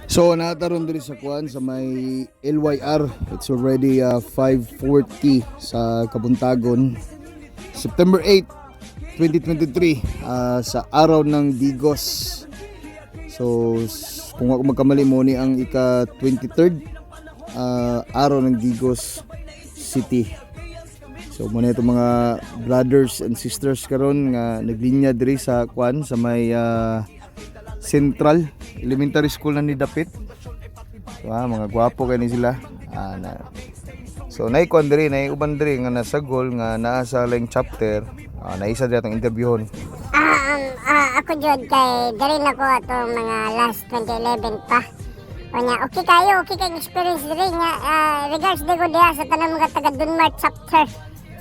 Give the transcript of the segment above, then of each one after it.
So nataron diri sa kuan sa may LYR. It's already 5:40 sa Kabuntagon. September 8, 2023 sa araw ng Digos. So kung ako magkamali mo ni ang ika 23rd araw ng Digos City. So muna itong mga brothers and sisters karon nga naglinya diri sa kuan sa may Central Elementary School na ni Dapit. So, mga gwapo kayo ni sila. So naikuan diri, naiuban diri nga nasa goal nga naa sa lang chapter. Naisa diri atong interviewon. Ako jud kay diri na ko atong mga last 2011 pa. Onya, okay kayo experience diri nga regards di ko diha sa tanang mga taga Dunmar chapter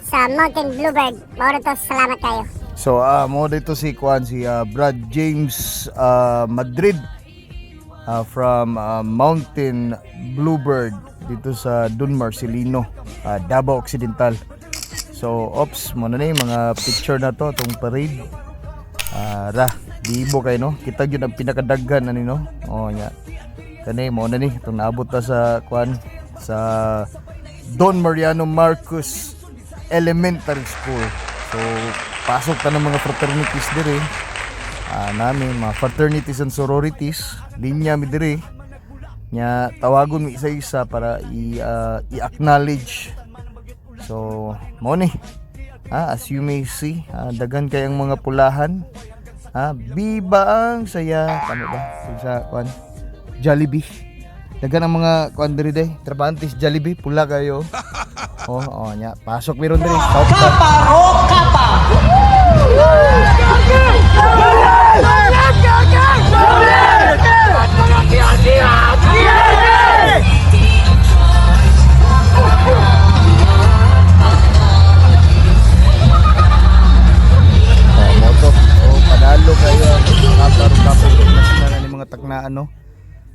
sa Mountain Bluebird. Mao to, salamat kayo. So mo dito si kuan si Brad James Madrid from Mountain Bluebird dito sa Dunmar Silino, Davao Occidental. So ops mo na ni mga picture na to tong parade. Dibo kay no. Kita gyud ang pinakadaghan ani no. Oh nya. Kani mo na ni itong naabot ta sa kuan sa Don Mariano Marcos Elementary School. So pasok ta ng mga fraternities diri. Namin mga fraternities and sororities, linya mi diri. Nya tawagon mi isa-isa para i-acknowledge. So mo ni. As you may see, dagan kayang mga pulahan. Biba ang saya. Ano ba? Sa kuan Jollibee. Dagan ang mga kuan diri day. Trabantis Jollibee, pula kayo. Oh nya, pasok meron diri. Kapa! Panalo kayo kaparo national ni mga taknaan no.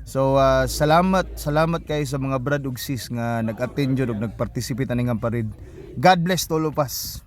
So salamat kayo sa mga brad ug sis nga nag-attend jud ug nag-participate ani nga parade. God bless to all of us.